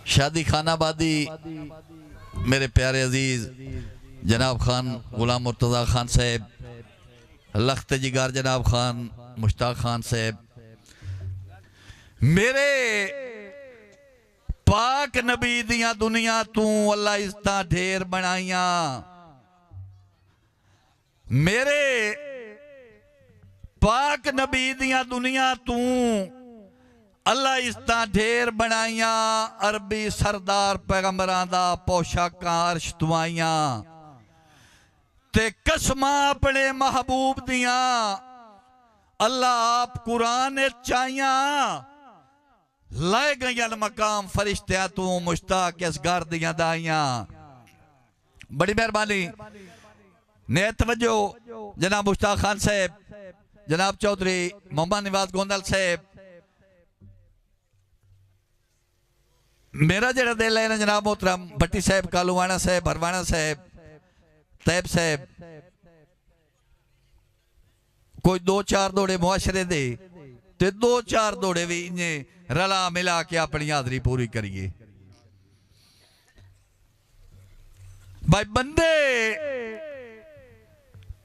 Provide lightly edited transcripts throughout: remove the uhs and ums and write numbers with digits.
शादी खानाबादी मेरे प्यारे अजीज जनाब खान गुलाम मुर्तज़ा खान साहब, लख्त जिगर जनाब खान मुश्ताक खान साहब, मेरे पाक नबी दियां दुनिया तू अल्लाह इज्जतां ढेर बनाइया। मेरे पाक नबी दियां दुनिया तू अल्लाह इज्जतां ढेर बनाइया। अरबी सरदार पैगंबरां दा पोशाकां अर्श दुआइया ते कसमां अपने महबूब दियां अल्लाह आप कुरान चाइया। लाए गई मकाम फरिश्तिया तू मुश्ताक इस घर दियां दाइया। बड़ी मेहरबानी ने तवज्जो जनाब मुश्ताक खान साहब, जनाब चौधरी मोहम्मद निवाज गोंदल साहब। मेरा जरा दिल है ना जनाब मोहतरम भट्टी साहब, कालूवाना साहब, भरवाना साहब, तैब साहब, कोई दो चार दौड़े मुआशरे दे ते दो चार दौड़े भी इन्हें रला मिला के अपनी हाजरी पूरी करिए। भाई बंदे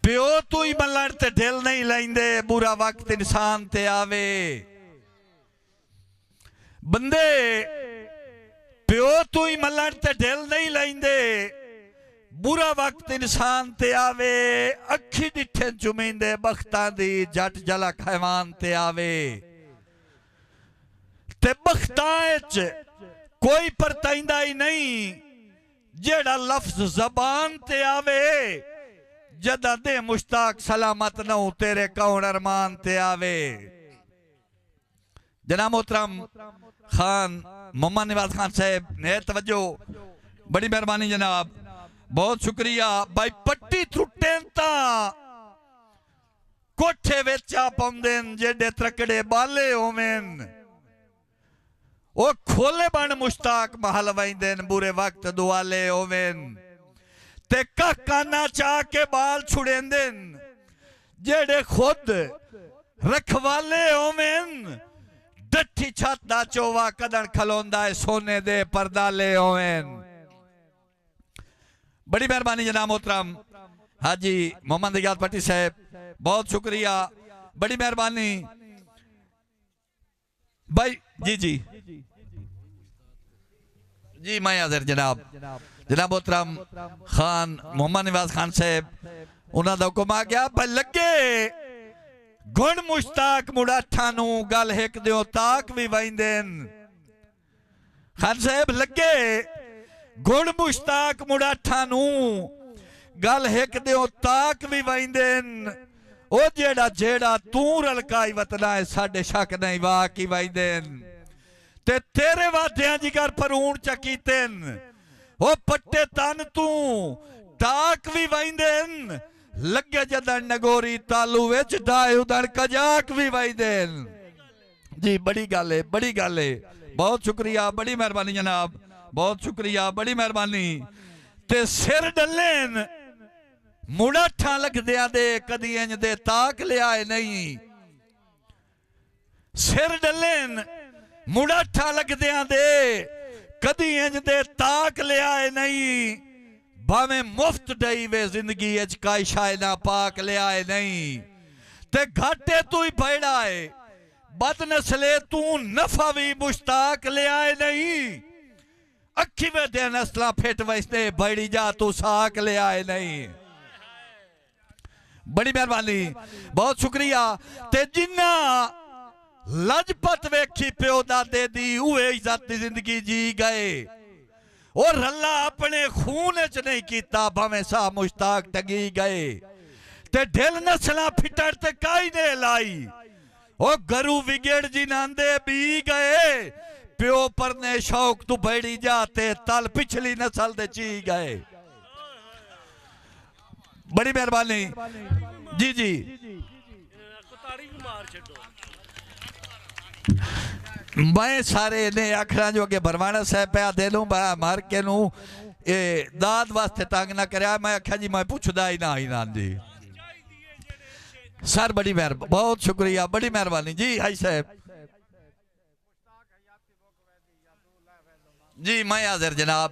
प्यो तू ही मलण ते ढिल नहीं लेंदे, बुरा वक्त इंसान ते आवे। बंदे प्यो तू ही मलण ते ढिल नहीं लेंदे, बुरा वक्त इंसान ते आवे। अखी डिठे चुमींदे बख्तां दी जट जला खैवान ते आवे। ते बख्तां च कोई परताइंदा ही नहीं जेड़ा लफ्ज जबान ते आवे। जदा दे मुश्ताक सलामत न हो तेरे कौन अरमान ते आवे। जनाब मोहतरम खान मोहम्मद निवाज खान साहब ने तवज्जो, बड़ी मेहरबानी जनाब, बहुत शुक्रिया। भाई पट्टी त्रुटे कोठे वेचा पाउंदेन जेडे त्रकड़े बाले होवेन, ओ खोले बन मुश्ताक महल वैंदेन बुरे वक्त दुआले होवेन। ते काना चाह के बाल छुड़ेंदेन जेडे खुद रखवाले होवेन। डठी छत दा चोवा कदन खलोंदा है सोने दे परदाले होवेन। बड़ी मेहरबानी जनाब मोहतरम हाजी मोहम्मद इजाज भट्टी साहब, बहुत शुक्रिया, बड़ी मेहरबानी भाई। जी जी जी मैं हाजिर जनाब। जनाब मोहतरम खान मोहम्मद निवाज खान साहब, उन्होंने हुक्म आ गया भाई लगे गुण मुश्ताक मुड़ाठा नू गल हिक दियो ताक भी वहींदेन। खान साहब लगे गुण मुश्ताक मुड़ाठा नू गल हिक दियो ताक भी वहींदेन। ओ जेड़ा जेड़ा तू रलकाई वतना है साडे शक नहीं वाह की वहींदेन। ते तेरे वाद्यां जिगर फरून चकीतेन ओ पट्टे तन तू टाक भी वहींदेन। लगे जदन नगोरी तालू विच डाए उदन कजाक भी वहींदेन। जी बड़ी गल है, बड़ी गल है, बहुत शुक्रिया, बड़ी मेहरबानी जनाब, बहुत शुक्रिया, बड़ी मेहरबानी। ते सिर डलेन मुड़ाठा लगदिया दे कदी इंज दे ताक लिया नहीं। सिर डलेन मुड़ाठा लगदिया दे कदी इंज दे ताक लिया नहीं। भावे मुफ्त डई वे जिंदगी काई शाय ना पाक लिया नहीं। ते घाटे तू ही पैड़ा है बदनस्ले तू नफा भी मुश्ताक लिया नहीं। अखी वे दे नस्ला फिट वैसने बड़ी जा तू साक लिया नहीं। बड़ी मेहरबानी, बहुत शुक्रिया। ते जिन्ना लजपत वेखी प्यो दादे दी उहे इज्जत दी जिंदगी जी गए। और रल्ला अपने खून च नहीं कीता भावे सा मुश्ताक टगी गए। ते ढिल नस्ला फिटर ते काई ने लाई ओ गरू विगेड़ जी नांदे बी गए। प्यो परने शौक तू बैड़ी जाते तल पिछली नस्ल दे ची गए। बड़ी मेहरबानी जी जी। मैं सारे ने आखना जो अगे भरवाना साहब पे दे लूँ मार के नू ये दाद वास्ते तंग ना कराया। मैं आख्या जी मैं पुछदा ही ना नान जी सर, बड़ी मेहरबानी, बहुत शुक्रिया, बड़ी मेहरबानी जी। हाई साहब जी मैं हाजिर जनाब,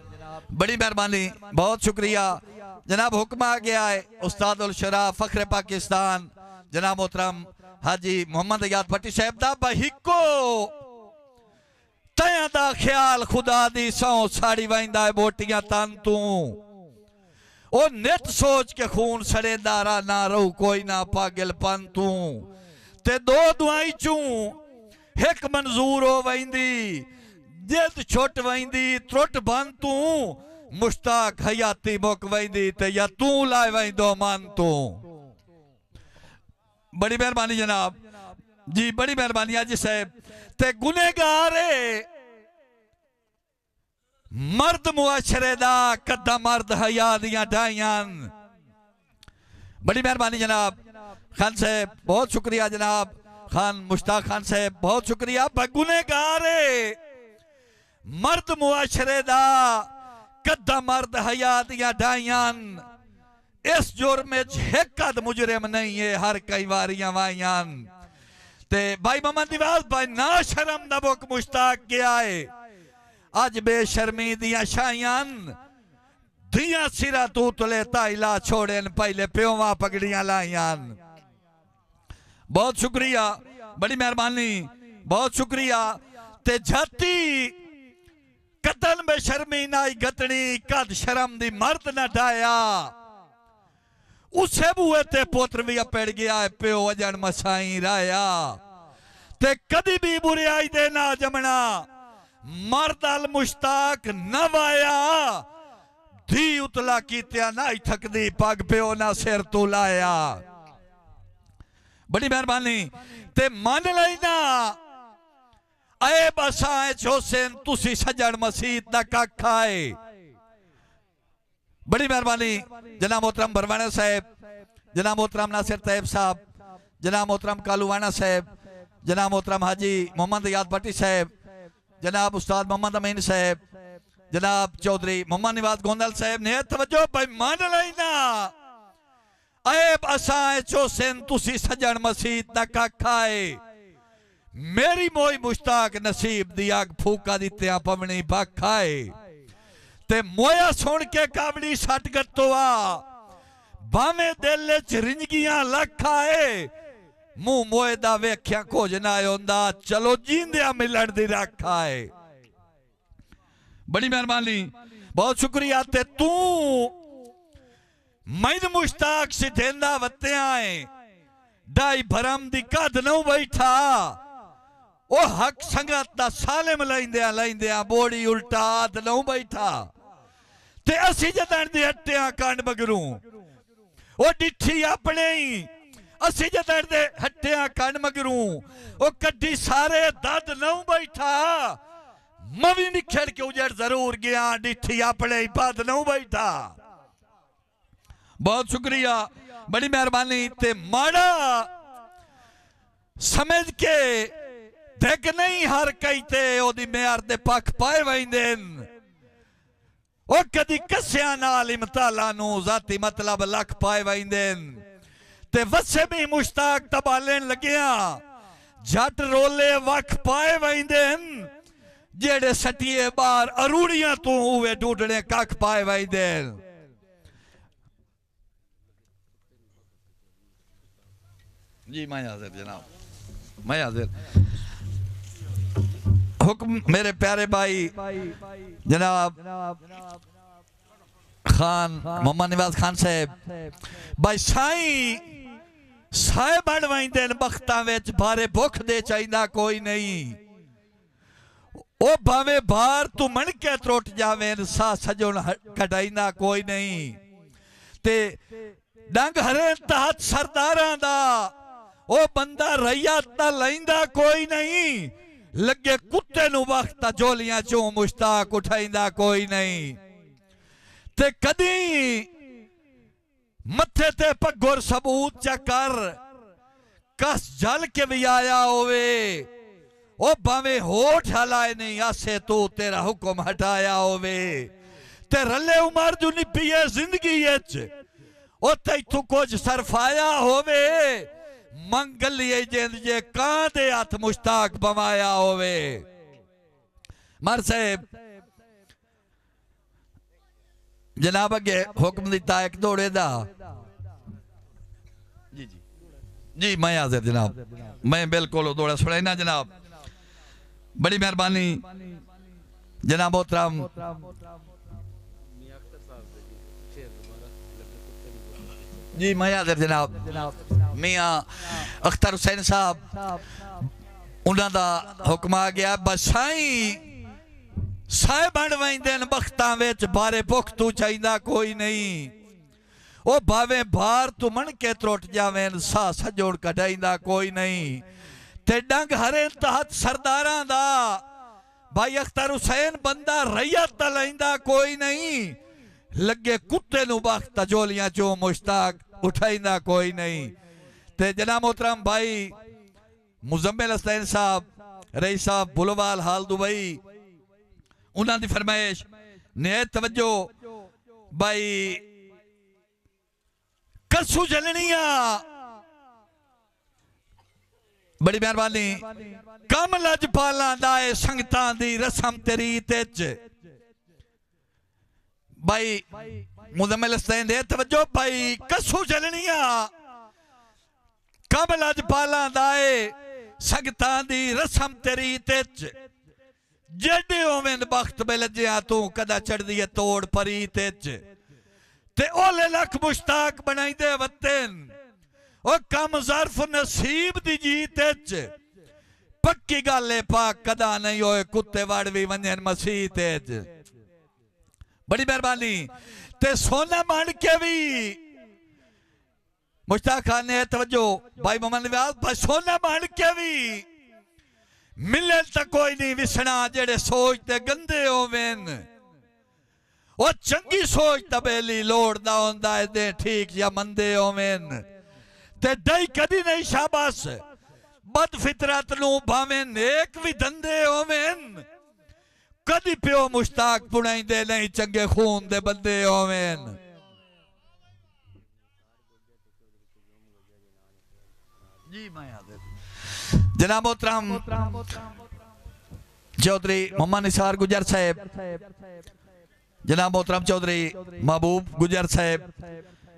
बड़ी मेहरबानी, बहुत शुक्रिया जनाब। हुक्म आ गया है उस्ताद उल शरा फखरे पाकिस्तान जनाब मोहतरम हाजी मोहम्मद अयाद भट्टी साहब दा बहिको तया दा ख्याल खुदा दी सौ साड़ी वाइंदा है बोटियां तन तू ओ नित सोच के खून सड़ेदारा ना रहू कोई ना पागल पन तू ते दो दुआई चू एक मंजूर हो वैंदी जिद छुट वैंदी त्रुट बन तू मुश्ताक हयाती मुक वैंदी ते या तू लाए वैंदो मन तू। बड़ी मेहरबानी जनाब जी, बड़ी मेहरबानी हाजी साहब। ते गुनेगार मर्द मुआशरे दा कद्दा मर्द हया दियां ढाइयां। बड़ी मेहरबानी जनाब खान साहब, बहुत शुक्रिया जनाब खान मुश्ताक खान साहब, बहुत शुक्रिया। गुनेगार मर्द मुआशरे दा कद्दा मर्द हया दियां ढाइयां। इस जुर्म एक अद मुजरिम नहीं है, हर कई वारियां वाइयां। ते भाई मोहम्मद निवाज भाई ना शर्म दा बुक मुश्ताक गया है अज बेशर्मी दियां शाइयां दियां सिरा तू तुले ताइला छोड़े पहले प्योवा पगड़ियां लाइयां। बहुत शुक्रिया, बड़ी मेहरबानी, बहुत शुक्रिया। ते जाती कतन बेशर्मी नाई गतनी कद शर्म दी मर्द न ढाया उसे बुए ते पुत्र भी अपड़ गया है प्यो वजन मसाई राया। ते कदी भी बुराई दे ना जमना मर्द अल मुश्ताक न वाया धी उतला कीतिया ना थकदी पग प्यो ना सिर तू लाया। बड़ी मेहरबानी। ते मन लेना ए बसाए जोसेन तुसी सजन मसीत दा काखा है। बड़ी मेहरबानी जनाब मोहतरम बरवाना साहब, जनाब मोहतरम नासिर तैयब साहब, जनाब मोहतरम कालूवाना साहब, जनाब मोहतरम हाजी मोहम्मद अयाद भट्टी साहब, जनाब उस्ताद मोहम्मद अमीन साहब, जनाब चौधरी मोहम्मद निवाज गोंदल साहब ने तवज्जो भाई मान लेना ऐब असाए चोसेन तुसी सजन मसीत दा काखा है मेरी मोई मुश्ताक नसीब दी अग फूका दित्या पवनी बाखा है। ते मोया सुन के कावड़ी सट गत्तोआ भावे दिल च रिंजगियां लखा है मुंह मोए दा वेख्या कुछ ना होंदा चलो जींदिया मिलन दी रखा है। बड़ी मेहरबानी, बहुत शुक्रिया। ते तू मैन मुश्ताक सिधेंदा वत्तिया है डाई भरम दी कद नौ बैठा ओ हक संगत दा सालिम लैंदिया लैंदिया बोड़ी उल्टा द नौ बैठा। ते असी जदन दे हट्टिया कंड मगरू ओ डिठी अपने ही असी जदन दे हट्टिया कंड मगरू ओ कड्डी सारे दद नौ बैठा मवी निखड़ के उजड़ जरूर गया डिठी अपने ही पद नौ बैठा। बहुत शुक्रिया, बड़ी मेहरबानी। ते माड़ा समझ के देख नहीं हर कई ते ओदी मेयार दे पख पाए वैंदेन ओ कदी कस्या नाल इमताला नु जाती मतलब लख पाए वैंदेन। ते वसे भी मुश्ताक तबालेन लगिया जट रोले वख पाए वैंदेन जेड़े सटिए बार अरूड़ियां तू हुए डूडने कख पाए वैंदेन। जी मैं हाजिर जनाब, मैं हाजिर। हुक्म मेरे प्यारे भाई जनाब खान मोहम्मद निवाज खान साहब भाई साई साए बन वैंदे बख्तां विच बारे भुख दे चाहिदा कोई नहीं ओ भावे बार तू मन के त्रुट जावे सा सजन कटाइंदा कोई नहीं। ते डंग हरे तहत सरदारां दा ओ बंदा रैयत दा लैंदा कोई नहीं लगे कुत्ते नु वक्त जोलियां चो मुश्ताक उठाइंदा कोई नहीं। ते कदी मथे ते पगोर सबूत चकर कस जल के भी आया होवे ओ भावे होठ हलाए नहीं आसे तू तेरा हुक्म हटाया होवे। ते रले उमर जो निपिए जिंदगी ओ तैथू कुछ सरफाया होवे मंगलिए जिंद जे कांदे हाथ मुश्ताक बवाया होवे। मर साहब जनाब अगे हुक्म दिता एक दौड़े दा। जी जी जी मैं हाजिर जनाब, मैं बिल्कुल दौड़ा सुना जनाब। बड़ी मेहरबानी जनाब मोहतरम जी मैं हाजिर जनाब। मियाँ अख्तर हुसैन साहब उन्हों का हुक्म आ गया बसाई साए बन वैंदे बख्तां विच बारे भुख तू चाहिदा कोई नहीं। ओ भावे बार तू मन के त्रुट जावें सा सजोड़ कढाइंदा कोई नहीं। ते डंग हरे तहत सरदारां दा भाई अख्तर हुसैन बंदा रैयत लैंदा कोई नहीं। लगे कुत्ते नू बख्त जोलियां चो मुश्ताक उठाइंदा कोई नहीं। ते जनाब मोहतरम भाई मुजम्मिल हसनैन साहब रईस साहब बुलवाल हाल दुबई उन्हां दी फरमाइश ने तवज्जो भाई कसू जलनिया बड़ी मेहरबानी कम लजपाला दाए संगतां दी रस्म तेरी तेज भाई मुजम्मिल हसनैन दे तवज्जो भाई कसू जलनिया कम लजपाला दाए संगतां दी रस्म तेरी तेज जेडे ओवें बख्त में लज्जिया तू कदा चढ़ दिए तोड़ परी तेज ते ओले लख मुश्ताक बनाई दे वतन ओ कम ज़र्फ नसीब दी जीत पक्की गल पाक कदा नहीं होए कुत्ते वड़ भी वंजन मसीह तेज। बड़ी मेहरबानी ते सोना मान के भी मुश्ताक खान ने तवज्जो भाई मोहम्मद नवाज भाई सोना मान के भी मिले तक कोई नहीं विसना जेड़े सोचते गंदे होवेन। ओ चंगी सोच तबेली लोड़दा होंदा है दे ठीक या मंदे होवेन। ते दई कदी नहीं शाबाश बद फितरत नू भावें नेक भी धंधे होवेन। कदी प्यो मुश्ताक पुणाई दे नहीं चंगे खून दे बंदे होवेन। जी मैं जनाब मोहतरम चौधरी मोहम्मद निसार गुजर साहब जनाब मोहतरम चौधरी महबूब गुजर साहब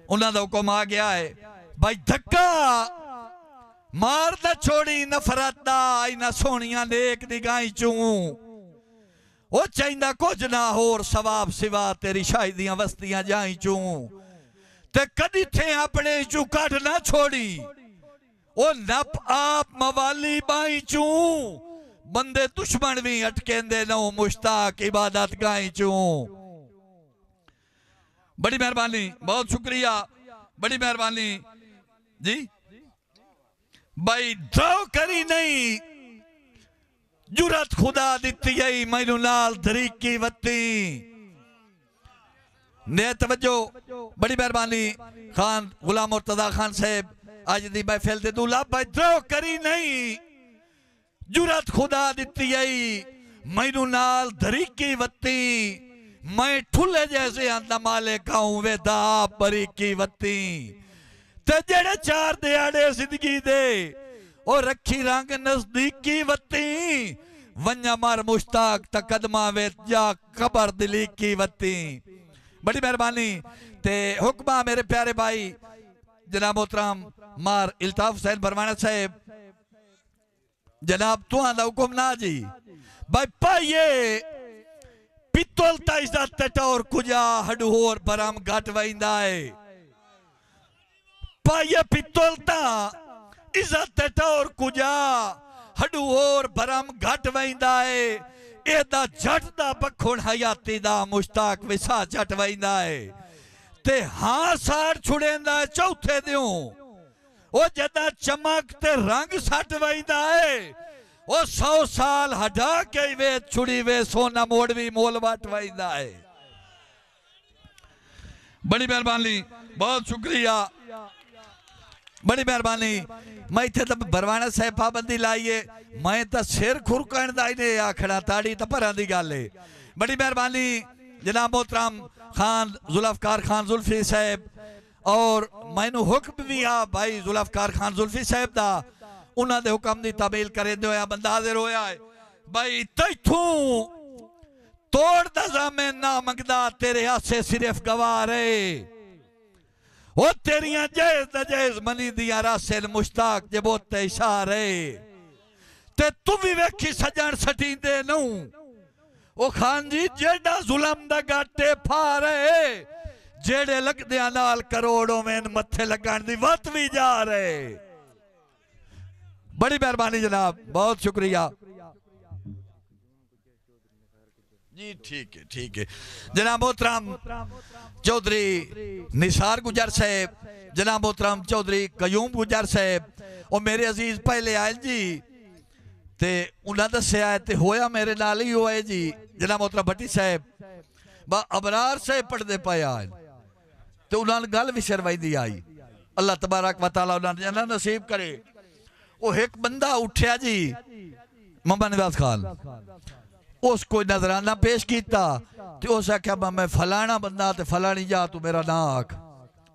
उन्हों का हुक्म आ गया है भाई धक्का मार दा छोड़ी नफरत दा इना सोनिया नेक निगाही चू ओ चाहिदा कुछ ना होर सवाब सिवा तेरी शाहिदियां वस्तियां जाई चू ते कदी थे अपने चू कट ना छोड़ी ओ नप आप मवाली बाई चू बंदे दुश्मन भी अटकेंदे नो मुश्ताक इबादत गाई चू। बड़ी मेहरबानी बहुत शुक्रिया बड़ी मेहरबानी जी भाई दो करी नहीं जुरत खुदा दिती गई मैनू नाल धरीकी वती ने तवज्जो बड़ी मेहरबानी खान गुलाम मुर्तजा खान साहब आज दी महफिल दे दूल्हा भाई दो करी नहीं जुरत खुदा दिती गई मैनू नाल धरीकी वती मैं ठुले जैसे आंदा माले खाऊं वे दा बरीकी वती ते जेड़े चार दिहाड़े जिंदगी दे और रखी रंग नजदीकी वती वन्या मार मुश्ताक तकदमा वे जा कबर दिली की वती। बड़ी मेहरबानी ते हुक्मा मेरे प्यारे भाई जनाब मोहतरम मार इल्ताफ हुसैन बरवाना साहब जनाब तुहां दा हुक्म ना जी भाई पाइए पित्तल ता इज्जत टोर कुजा हडू होर बरम घट वैंदा है पाइए पित्तल ता इज्जत टोर कुजा हडू होर बरम घट वैंदा है एदा जट दा बखुण हयाती दा मुश्ताक विसा जट वैंदा है ते हाँ साड़ छुड़ेंदा चौथे दियों ओ जदा चमक ते रंग सट वैंदा है ओ 100 साल हटा के वे छुड़ी वे सोना मोड़ भी मोल वट वैंदा है। बड़ी मेहरबानी बहुत शुक्रिया बड़ी मेहरबानी मैं इतने तो बरवाना साहब पाबंदी लाइए मैं तो सिर खुरकण दा ही आखना ताड़ी तो भरा दी गल है। बड़ी मेहरबानी जनाब मोहतरम खान जुल्फकार खान जुल्फी साहब और मैनू हुक्म भी आ भाई जुल्फकार खान जुल्फी साहब दा उन्होंने दे हुक्म की तामील करे बंदा हाजिर होया है भाई तैथू तोड़ दजा में ना मंगदा तेरे आसे सिर्फ गवारे ओ तेरियां जायज नजायज मनी दिया रासे मुश्ताक जे बोते इशारे ते तू भी वेखी सजन सटींदे नू ओ खान जी जेड़ा जुलम दा गाटे फारे जेड़े लगदियां नाल करोड़ों में मत्थे लगन दी वत भी जा रहे। बड़ी मेहरबानी जनाब, बहुत शुक्रिया जी। ठीक है जनाब मोहतरम चौधरी निसार गुजर साहब, जनाब मोहतरम चौधरी कयूम गुजर साहब और मेरे अजीज पहले आए जी ते उन्हें दसिया ते होया मेरे नाल ही हुआ है जी। जनाब मोहतरम भट्टी साहब बा अबरार साहब पढ़ते पाए आए तो उन्होंने गल भी शरवाई आई। अल्लाह तबारक व तआला उन्होंने नसीब करे। वो एक बंदा उठा जी मोहम्मद निवाज खान, उसको नजराना पेश किया तो उस आख्या मैं फलाना बंदा ते फलानी जा तू मेरा ना आख।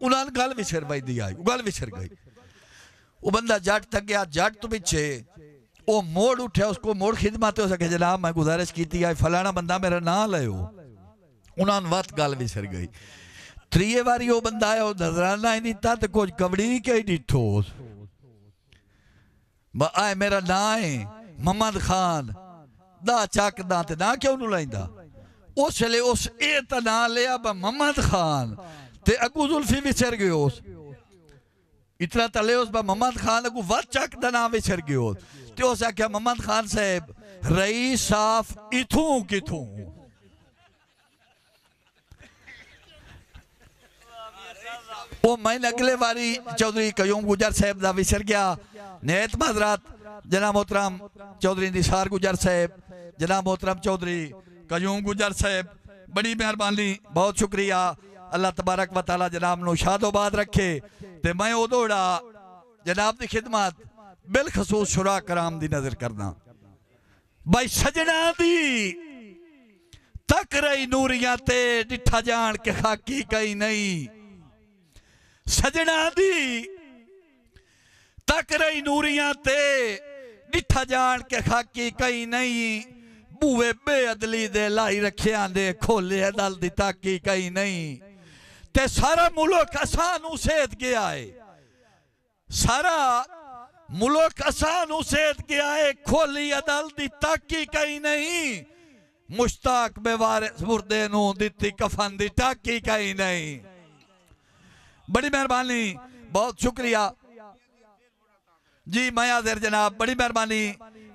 उन्होंने गल भी सिर दी आई, गल भी सिर गई। वो बंदा जट तक गया, जट तो पीछे वो मोड़ उठा, उसको मोड़ खिदमत हो सके जनाब मैं गुजारिश की है फलाना बंदा मेरा ना लो। उन्होंने वत गल भी सिर गई। त्रीए बारी वो बंदा आया, नजराना ही दिता तो कुछ कवड़ी के डिठो आए मेरा ना है मोहम्मद खान दा चकदा ते ना क्यों नू लैंदा। उस वेले उस ए ता ना लिया मोहम्मद खान ते अगू जुल्फी विसर गयो। इतना तले उस मोहम्मद खान अगू वत चक दा नाम विसर गयो ते उस आख्या मोहम्मद खान साहब रही साफ इथों किथों। वो मैं अगले बारी चौधरी कयूम गुजर साहब दा विसर गया। नेत माजरात जनाब मोहतरम चौधरी निसार गुजर साहब, जनाब मोहतरम चौधरी कयूम गुजर साहब, बड़ी मेहरबानी, बहुत शुक्रिया। अल्लाह तबारक व तआला जनाब नु शादोबाद रखे। ते मैं उदोड़ा जनाब की खिदमत बिलखसूस शुरा कराम दी नजर करना। भाई सजना दी तक रही नूरियां ते डिठा जान के खाकी कई नहीं। सजना दी तक रही नूरियां ते डिठा जान के खाकी कई नहीं। बूहे बेअदली दे लाई रखे आंदे खोले दल दी ताकी कई नहीं। ते सारा मुल्क असानू सेत गया है, सारा मुल्क असानू सेत गया है। खोली अदल दी ताकी कई नहीं। मुश्ताक बेवारिस मुर्दे नू दिती कफन दी टाकी कई नहीं। बड़ी मेहरबानी, बहुत शुक्रिया जी। मैं हाजिर जनाब, बड़ी मेहरबानी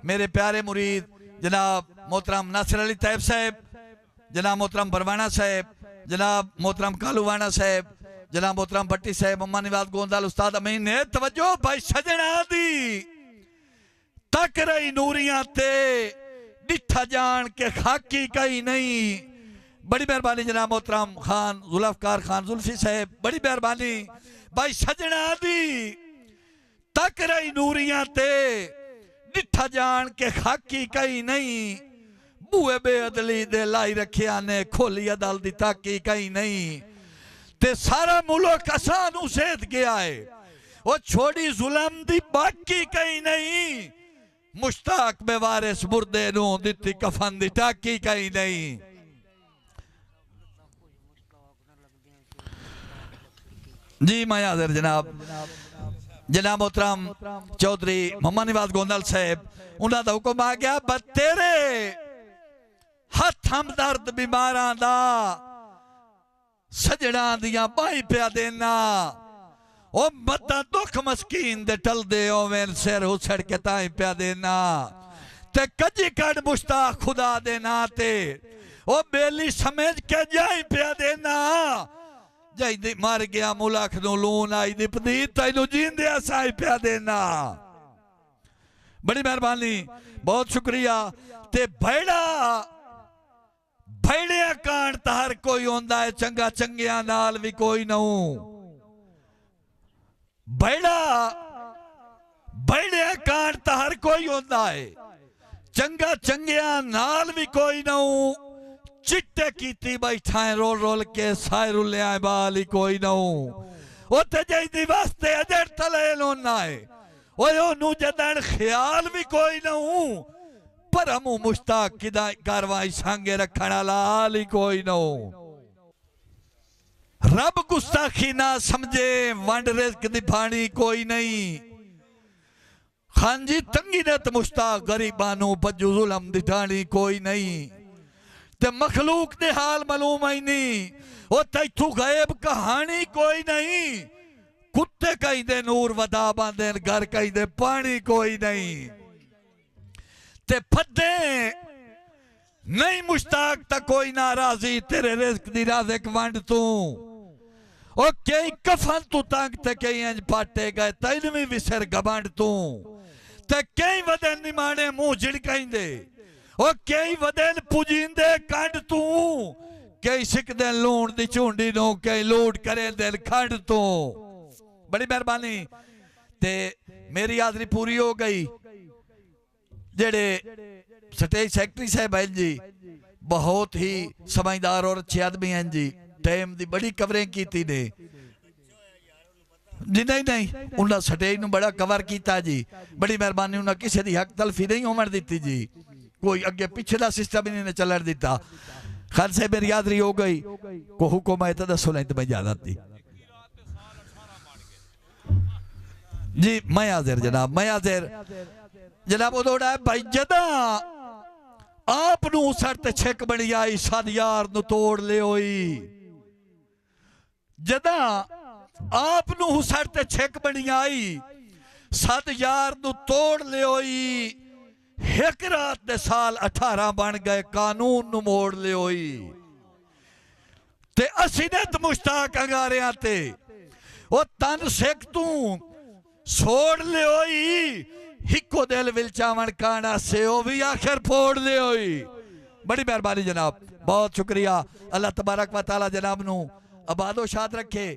मेरे प्यारे मुरीद जनाब मोहतरम नासिर अली तैयब साहब, जनाब मोहतरम बरवाना साहब, जनाब मोहतरम कालूवाना साहब, जनाब मोहतरम भट्टी साहब, मोहम्मद निवाज गोंदाल उस्ताद अमीन ने तवज्जो भाई सजना दी तक रही नूरियां ते डिठा जान के खाकी कई नहीं। बड़ी मेहरबानी जनाब मोहतरम खान जुल्फकार खान जुल्फी साहब, बड़ी मेहरबानी भाई सजना दी तक रही नूरियां ते डिठा जान के खाकी कई नहीं। बूहे बेअदली दे लाई रखिया ने खोली अदल दी ताकी कई नहीं। ते सारा मुल्क असानू सेत गया है, वो छोड़ी जुलम दी बाकी कई नहीं। मुश्ताक बेवारिस मुर्दे नू दिती कफन दी टाकी कई नहीं। जी मैं हाजिर जनाब, जनाब मोहतरम चौधरी मोहम्मद निवाज गोंदल साहब, उन्होंने हुक्म आ गया तेरे हथ हमदर्द बीमारा दा सजना दिया बाई पिया देना। ओ मता दुख मस्कीन दे टल दे ओवेन सिर उछड़ के ताई पिया देना। ते कजी कड़ मुश्ताक खुदा देना ते ओ बेली समझ के जाई पिया देना। जाई मर गया मुलख नू लून आई दिपदी तैनू जींदे साई पिया देना। बड़ी मेहरबानी, बहुत शुक्रिया। ते भेड़ा भेड़िया कांड तो हर कोई होंदा है, चंगा चंगिया नाल भी कोई नहू। भेड़ा भेड़िया कांड तो हर कोई होंदा है, चंगा चंगिया नाल भी कोई नहू। चिट्टे कीती बैठा है रोल रोल के साए रुले आए बाली कोई नहू। उते जाइदी वास्ते अजर तले लोना है, ओए ओनू जदन ख्याल भी कोई नहू। पर हमू मुश्ताक किदा कारवाई सांगे रखण वाला हाल ही कोई न हो। रब गुस्ताखी ना समझे वंड रिज़्क दी भाणी कोई नहीं। खान जी तंगी ने तो मुश्ताक गरीबानू बजू जुल्म दी ढाणी कोई नहीं। ते मखलूक दे हाल मालूम ही नहीं। ओ तैथू गायब कहानी कोई नहीं। कुत्ते कहीं दे नूर वदा बांधे घर कहीं दे पानी कोई नहीं। ते फदे नहीं मुश्ताक ता कोई नाराजी तेरे रिज़्क दी राज़िक वंड तू। ओ कई कफन तू तंग ते कई अंज पाटे गए तैन भी विसर गबंड तू। ते कई वदन निमाने मुंह झिड़काइंदे ओ कई वदन पुजींदे कंड तू। कई सिकदे लूण दी झुंडी नो कई लूट करे दिल खंड तू। बड़ी मेहरबानी ते मेरी हाज़री पूरी हो गई। जेड़े स्टेज सेक्रेटरी साहब हैं जी बहुत ही समझदार और अच्छे आदमी हैं जी। टाइम दी बड़ी कवरिंग की थी ने जी। नहीं उन्हें स्टेज नूं बड़ा कवर किया जी। बड़ी मेहरबानी उन्हें किसी की हक तलफी नहीं होवन दी जी। कोई अगे पीछे का सिस्टम ही नहीं चलन दिता। खान साहब मेरी हाज़री हो गई। को हुक्म है तो दसो नहीं तो मैं इजाजत दी जी। मैं हाजिर जनाब मैं हाजिर जनाब उदोड़ा भाई जदा आप सट छिक बनी आई सद यार नु तोड़ ले होई। जदा आप सट छिक बनी आई सद यार नु तोड़ ले होई। एक रात दे साल 18 बन गए कानून नु मोड़ ले होई। ते असी ने तो मुश्ताक अंगारियां ते ओ तन सिख तू छोड़ ले होई। हिको दिल विलचावन काना से ओ भी आखिर फोड़ ले होई। बड़ी मेहरबानी जनाब बहुत शुक्रिया। अल्लाह तबारक व तआला जनाब नू आबादो शाद रखे।